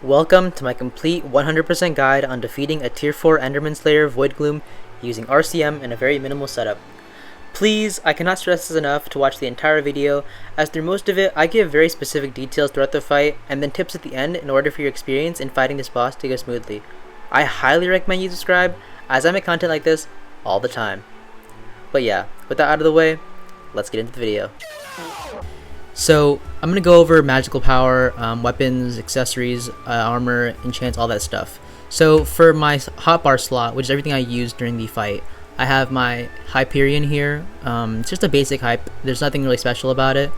Welcome to my complete 100% guide on defeating a tier 4 Enderman Slayer voidgloom using RCM in a very minimal setup. Please, I cannot stress this enough to watch the entire video, as through most of it I give very specific details throughout the fight and then tips at the end in order for your experience in fighting this boss to go smoothly. I highly recommend you subscribe, as I make content like this all the time. But yeah, with that out of the way, let's get into the video. So I'm going to go over magical power, weapons, accessories, armor, enchants, all that stuff. So for my hotbar slot, which is everything I use during the fight, I have my Hyperion here. It's just a basic hype. There's nothing really special about it.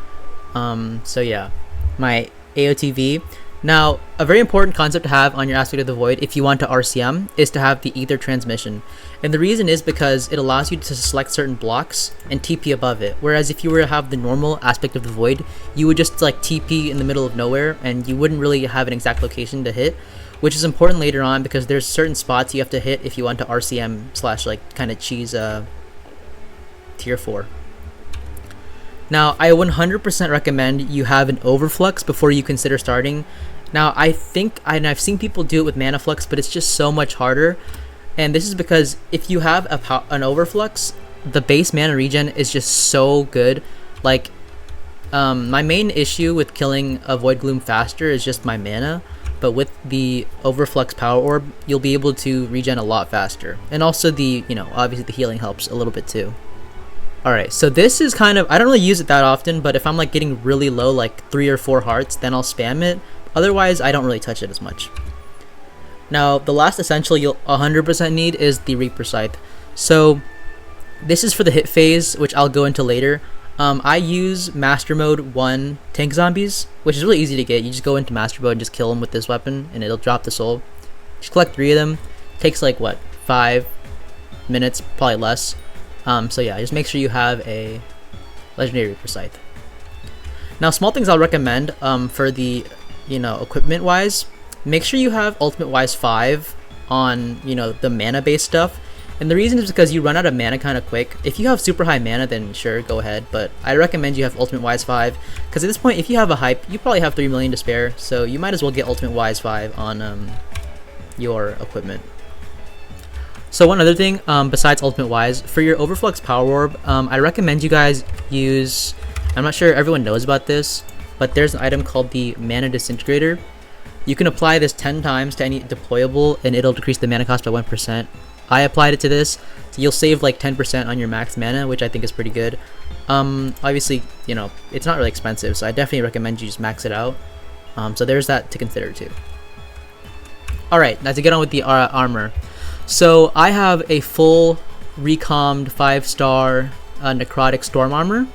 So yeah, my AOTV. Now, a very important concept to have on your Aspect of the Void if you want to RCM is to have the Ether transmission. And the reason is because it allows you to select certain blocks and TP above it. Whereas if you were to have the normal Aspect of the Void, you would just like TP in the middle of nowhere and you wouldn't really have an exact location to hit, which is important later on because there's certain spots you have to hit if you want to RCM slash like kind of cheese tier 4. Now, I 100% recommend you have an overflux before you consider starting. Now, I've seen people do it with mana flux, but it's just so much harder. And this is because if you have an overflux, the base mana regen is just so good. Like, my main issue with killing a voidgloom faster is just my mana. But with the overflux power orb, you'll be able to regen a lot faster. And also obviously the healing helps a little bit too. Alright, so this is kind of, I don't really use it that often, but if I'm like getting really low, like 3 or 4 hearts, then I'll spam it. Otherwise, I don't really touch it as much. Now, the last essential you'll 100% need is the Reaper Scythe. So, this is for the hit phase, which I'll go into later. I use Master Mode 1 tank zombies, which is really easy to get. You just go into Master Mode and just kill them with this weapon, and it'll drop the soul. Just collect 3 of them. Takes like, 5 minutes, probably less. So yeah, just make sure you have a Legendary Reaper Scythe. Now, small things I'll recommend for the equipment wise, make sure you have ultimate wise 5 on the mana based stuff. And the reason is because you run out of mana kind of quick. If you have super high mana, then sure, go ahead, but I recommend you have ultimate wise 5 because at this point, if you have a hype, you probably have 3 million to spare, so you might as well get ultimate wise 5 on your equipment. So one other thing besides ultimate wise, for your overflux power orb, I recommend you guys use, I'm not sure everyone knows about this, but there's an item called the Mana Disintegrator. You can apply this 10 times to any deployable and it'll decrease the mana cost by 1%. I applied it to this, so you'll save like 10% on your max mana, which I think is pretty good. Obviously, it's not really expensive, so I definitely recommend you just max it out. So there's that to consider too. Alright, now to get on with the armor. So I have a full recommed 5-star necrotic storm armor.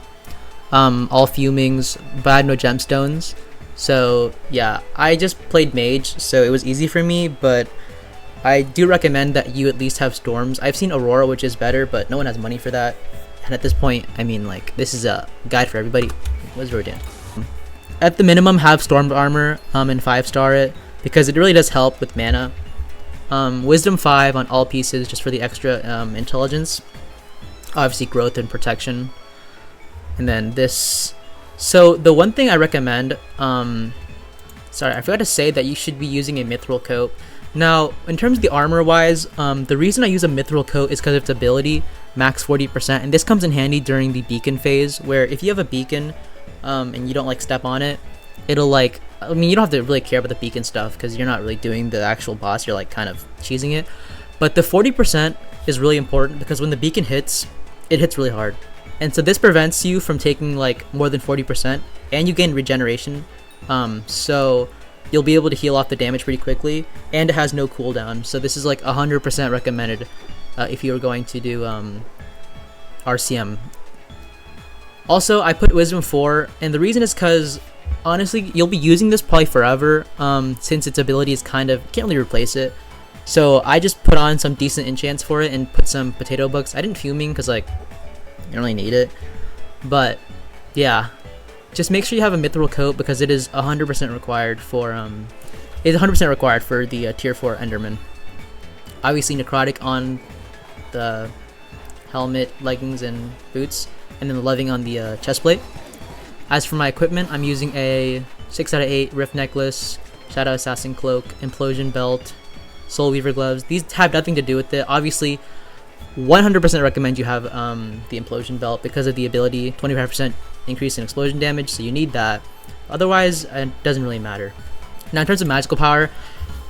All fumings, but I had no gemstones. So yeah, I just played mage, so it was easy for me, but I do recommend that you at least have storms. I've seen Aurora, which is better, but no one has money for that. And at this point, I mean, like, this is a guide for everybody. What's Rodin? At the minimum, have storm armor and 5-star it, because it really does help with mana. Wisdom 5 on all pieces just for the extra intelligence. Obviously growth and protection. And then this. So the one thing I recommend, sorry, I forgot to say that you should be using a mithril coat. Now, in terms of the armor wise, the reason I use a mithril coat is because of its ability, max 40%, and this comes in handy during the beacon phase, where if you have a beacon and you don't like step on it, it'll like, I mean, you don't have to really care about the beacon stuff because you're not really doing the actual boss, you're like kind of cheesing it. But the 40% is really important because when the beacon hits, it hits really hard. And so this prevents you from taking like more than 40% and you gain regeneration. So you'll be able to heal off the damage pretty quickly and it has no cooldown. So this is like 100% recommended if you were going to do RCM. Also, I put Wisdom 4 and the reason is because honestly, you'll be using this probably forever, since its ability is kind of, can't really replace it. So I just put on some decent enchants for it and put some potato books. I didn't fuming because like, you don't really need it. But yeah, just make sure you have a mithril coat because it is 100% required for, the tier 4 Enderman. Obviously necrotic on the helmet, leggings, and boots, and then the leving on the chest plate. As for my equipment, I'm using a 6 out of 8 Rift Necklace, Shadow Assassin Cloak, Implosion Belt, Soul Weaver Gloves. These have nothing to do with it. Obviously, 100% recommend you have the Implosion Belt because of the ability, 25% increase in explosion damage, so you need that. Otherwise, it doesn't really matter. Now, in terms of magical power,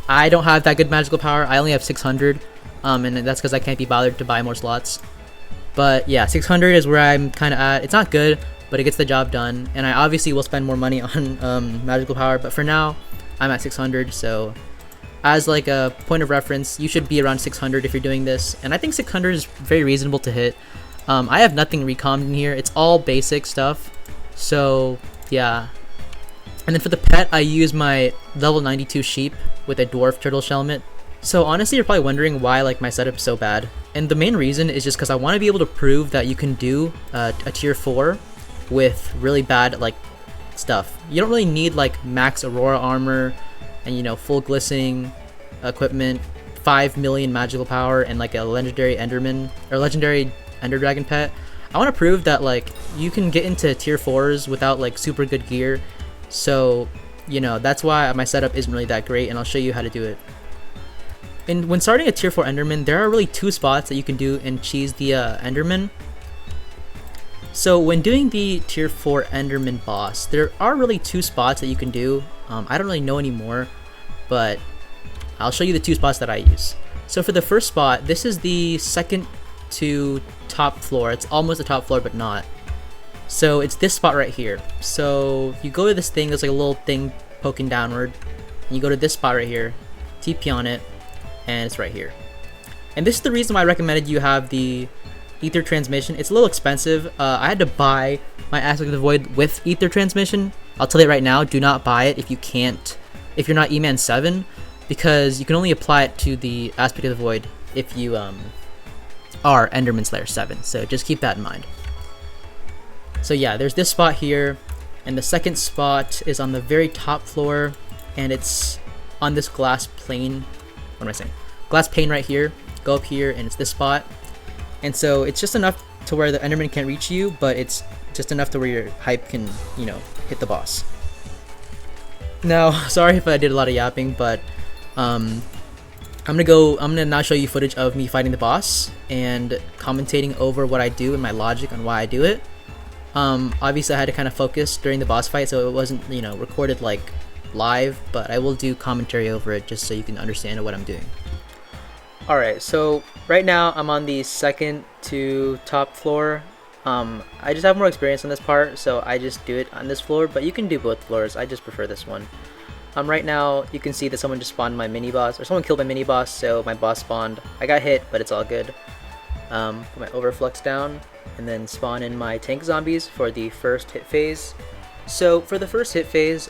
I don't have that good magical power. I only have 600, and that's because I can't be bothered to buy more slots. But yeah, 600 is where I'm kind of at. It's not good, but it gets the job done. And I obviously will spend more money on magical power, but for now, I'm at 600. So as like a point of reference, you should be around 600 if you're doing this. And I think 600 is very reasonable to hit. I have nothing recommed in here. It's all basic stuff. So yeah. And then for the pet, I use my level 92 sheep with a dwarf turtle helmet. So honestly, you're probably wondering why like my setup's so bad. And the main reason is just because I want to be able to prove that you can do a tier 4 with really bad like stuff. You don't really need like max aurora armor and, you know, full glistening equipment, 5 million magical power, and like a legendary Enderman or legendary Ender Dragon pet. I want to prove that like you can get into tier 4s without like super good gear. So, you know, that's why my setup isn't really that great, and I'll show you how to do it. And when starting a tier 4 Enderman, there are really 2 spots that you can do and cheese the Enderman. So when doing the tier 4 Enderman boss, there are really 2 spots that you can do. I don't really know anymore, but I'll show you the 2 spots that I use. So for the first spot, this is the second to top floor. It's almost the top floor, but not. So it's this spot right here. So you go to this thing, there's like a little thing poking downward, and you go to this spot right here, TP on it, and it's right here. And this is the reason why I recommended you have the Ether Transmission. It's a little expensive. I had to buy my Aspect of the Void with Ether Transmission. I'll tell you right now, do not buy it if you're not E-Man 7, because you can only apply it to the Aspect of the Void if you are Enderman Slayer 7. So just keep that in mind. So yeah, there's this spot here, and the second spot is on the very top floor, and it's on this glass plane. What am I saying? Glass pane right here. Go up here, and it's this spot. And so it's just enough to where the Enderman can't reach you, but it's just enough to where your hype can, you know, hit the boss. Now, sorry if I did a lot of yapping, but I'm gonna now show you footage of me fighting the boss and commentating over what I do and my logic on why I do it. Obviously I had to kind of focus during the boss fight, so it wasn't, you know, recorded like live, but I will do commentary over it just so you can understand what I'm doing. Alright, so right now I'm on the second to top floor. I just have more experience on this part, so I just do it on this floor, but you can do both floors. I just prefer this one. Right now you can see that someone just spawned my mini boss, or someone killed my mini boss, so my boss spawned. I got hit, but it's all good. Put my overflux down, and then spawn in my tank zombies for the first hit phase. So for the first hit phase,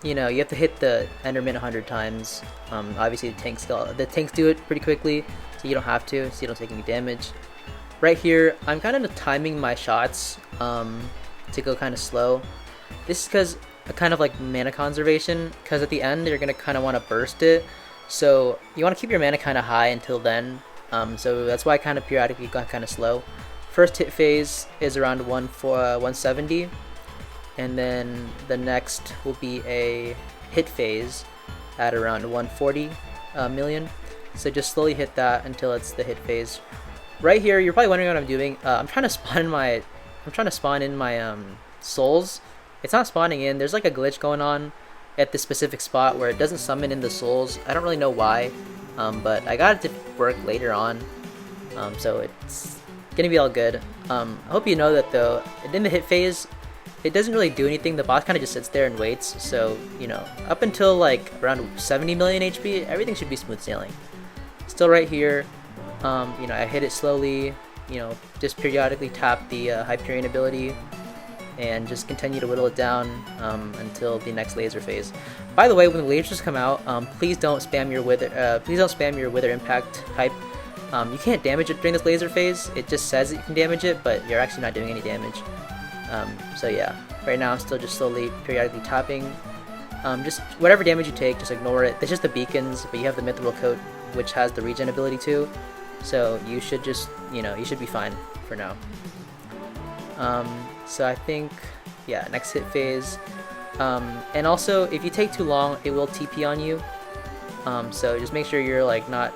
you know, you have to hit the Enderman 100 times. Obviously the tanks do it pretty quickly, so you don't have to, so you don't take any damage. Right here, I'm kind of timing my shots to go kind of slow. This is because kind of like mana conservation, because at the end you're gonna kind of want to burst it, so you want to keep your mana kind of high until then. So that's why I kind of periodically got kind of slow. First hit phase is around 170, and then the next will be a hit phase at around 140 million. So just slowly hit that until it's the hit phase. Right here, you're probably wondering what I'm doing. I'm trying to spawn in my souls. It's not spawning in. There's like a glitch going on at this specific spot where it doesn't summon in the souls. I don't really know why, but I got it to work later on, so it's gonna be all good. I hope you know that though, in the hit phase, it doesn't really do anything. The boss kind of just sits there and waits. So, you know, up until like around 70 million HP, everything should be smooth sailing. Still right here, you know, I hit it slowly, you know, just periodically tap the Hyperion ability, and just continue to whittle it down until the next laser phase. By the way, when the lasers come out, please don't spam your wither impact hype. You can't damage it during this laser phase. It just says that you can damage it, but you're actually not doing any damage. So yeah, right now I'm still just slowly periodically tapping. Just whatever damage you take, just ignore it. It's just the beacons, but you have the mithril coat, which has the regen ability too. So you should just, you know, you should be fine for now. So I think, yeah, next hit phase, And also, if you take too long, it will TP on you. So just make sure you're like not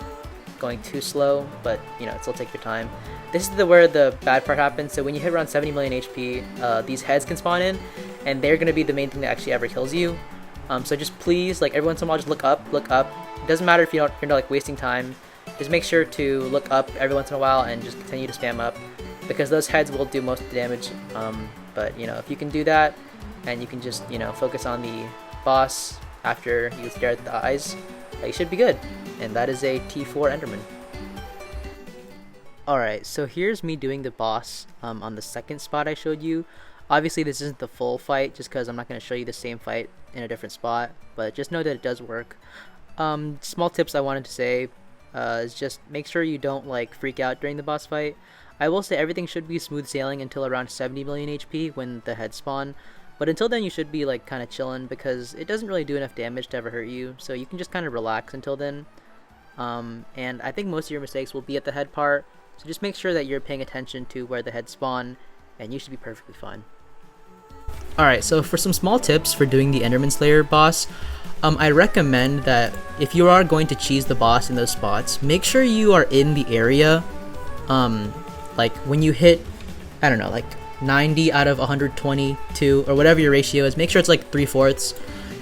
going too slow, but you know, still take your time. This is where the bad part happens. So when you hit around 70 million HP, these heads can spawn in, and they're gonna be the main thing that actually ever kills you. So just please, like every once in a while, just look up, look up. It doesn't matter if you're not like wasting time. Just make sure to look up every once in a while and just continue to spam up, because those heads will do most of the damage. But you know, if you can do that, and you can just, you know, focus on the boss after you stare at the eyes, you should be good. And that is a T4 Enderman. Alright, so here's me doing the boss on the second spot I showed you. Obviously this isn't the full fight, just because I'm not going to show you the same fight in a different spot, but just know that it does work. Small tips I wanted to say is just make sure you don't like freak out during the boss fight. I will say everything should be smooth sailing until around 70 million HP when the heads spawn, but until then you should be like kind of chilling, because it doesn't really do enough damage to ever hurt you, so you can just kind of relax until then. And I think most of your mistakes will be at the head part, so just make sure that you're paying attention to where the heads spawn, and you should be perfectly fine. Alright, so for some small tips for doing the Enderman Slayer boss, I recommend that if you are going to cheese the boss in those spots, make sure you are in the area. Like when you hit, I don't know, like 90 out of 122 or whatever your ratio is, make sure it's like 3/4,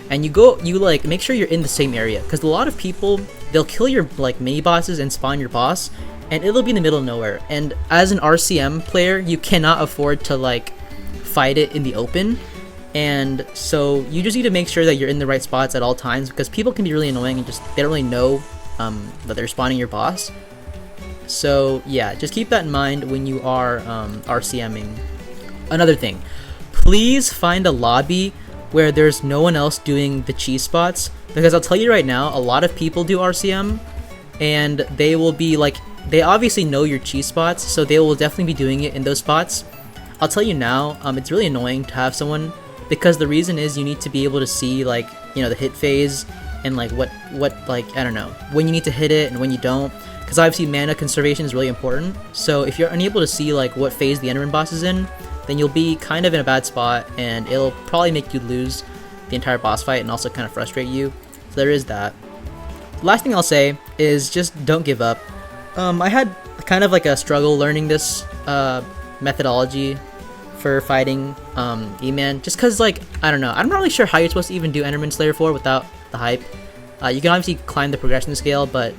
and you like make sure you're in the same area, because a lot of people, they'll kill your like mini bosses and spawn your boss, and it'll be in the middle of nowhere. And as an RCM player, you cannot afford to like fight it in the open, and so you just need to make sure that you're in the right spots at all times, because people can be really annoying and just they don't really know that they're spawning your boss. So yeah, just keep that in mind when you are RCMing. Another thing, please find a lobby where there's no one else doing the cheese spots, because I'll tell you right now, a lot of people do RCM and they will be like, they obviously know your cheese spots, so they will definitely be doing it in those spots. I'll tell you now, it's really annoying to have someone, because the reason is you need to be able to see like, you know, the hit phase and like what like, I don't know, when you need to hit it and when you don't, because obviously mana conservation is really important. So if you're unable to see like what phase the Enderman boss is in, then you'll be kind of in a bad spot, and it'll probably make you lose the entire boss fight and also kind of frustrate you. So there is that. The last thing I'll say is just don't give up. I had kind of like a struggle learning this methodology for fighting E-Man, just because like, I don't know, I'm not really sure how you're supposed to even do Enderman Slayer 4 without the hype. You can obviously climb the progression scale, but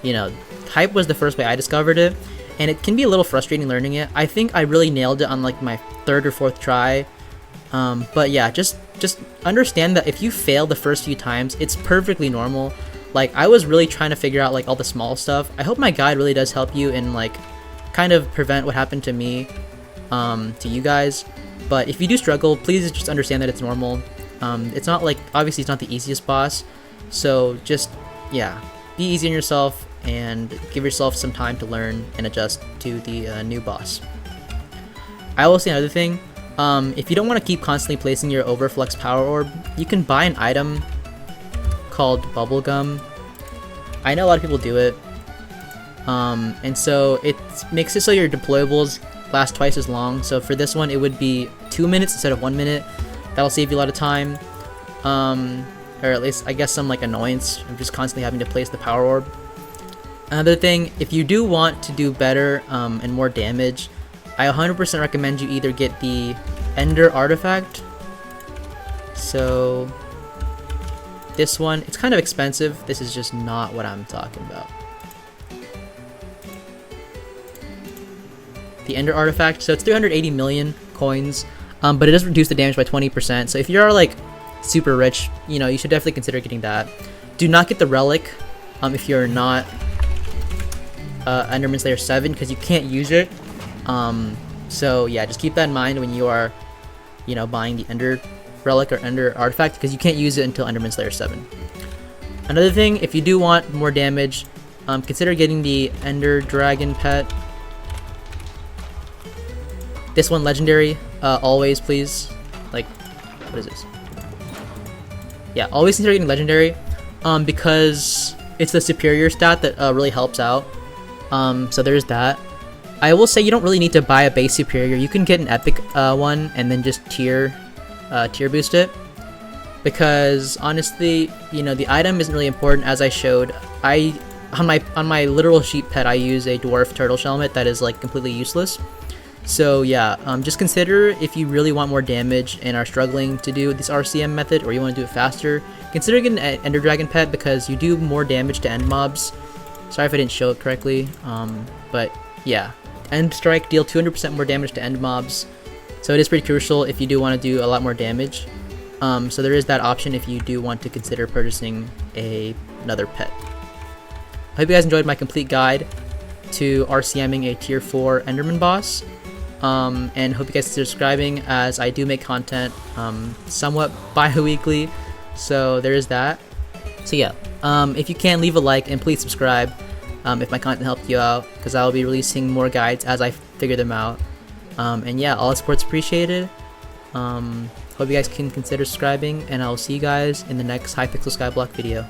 you know, hype was the first way I discovered it, and it can be a little frustrating learning it. I think I really nailed it on like my 3rd or 4th try. But yeah, just understand that if you fail the first few times, it's perfectly normal. Like, I was really trying to figure out like all the small stuff. I hope my guide really does help you and like kind of prevent what happened to me to you guys. But if you do struggle, please just understand that it's normal. It's not like, obviously it's not the easiest boss, so just, yeah, be easy on yourself and give yourself some time to learn and adjust to the new boss. I will say another thing, if you don't want to keep constantly placing your overflux power orb, you can buy an item called bubblegum. I know a lot of people do it, and so it makes it so your deployables last twice as long. So for this one, it would be 2 minutes instead of 1 minute. That'll save you a lot of time, or at least I guess some like annoyance of just constantly having to place the power orb. Another thing, if you do want to do better and more damage, I 100% recommend you either get the Ender artifact. So this one, it's kind of expensive. This is just not what I'm talking about. The Ender artifact, so it's 380 million coins, but it does reduce the damage by 20%. So if you're like super rich, you know, you should definitely consider getting that. Do not get the relic if you're not Enderman Slayer 7, because you can't use it. So yeah, just keep that in mind when you are, you know, buying the Ender relic or Ender artifact, because you can't use it until Enderman Slayer 7. Another thing, if you do want more damage, consider getting the Ender Dragon pet. This one legendary, always please. Like, what is this? Yeah, always consider getting legendary, because it's the superior stat that really helps out. So there's that. I will say you don't really need to buy a base superior. You can get an epic one and then just tier boost it. because honestly, you know, the item isn't really important. As I showed, on my literal sheep pet, I use a dwarf turtle shell helmet that is like completely useless. So yeah, just consider, if you really want more damage and are struggling to do this RCM method, or you want to do it faster, consider getting an Ender Dragon pet, because you do more damage to end mobs. Sorry if I didn't show it correctly, but yeah, End Strike deal 200% more damage to end mobs, so it is pretty crucial if you do want to do a lot more damage. So there is that option if you do want to consider purchasing another pet. I hope you guys enjoyed my complete guide to RCMing a tier 4 Enderman boss. And hope you guys consider subscribing, as I do make content somewhat bi-weekly, so there is that. So yeah, if you can, leave a like and please subscribe if my content helped you out, because I'll be releasing more guides as I figure them out. And yeah, all support's appreciated. Hope you guys can consider subscribing, and I'll see you guys in the next Hypixel Skyblock video.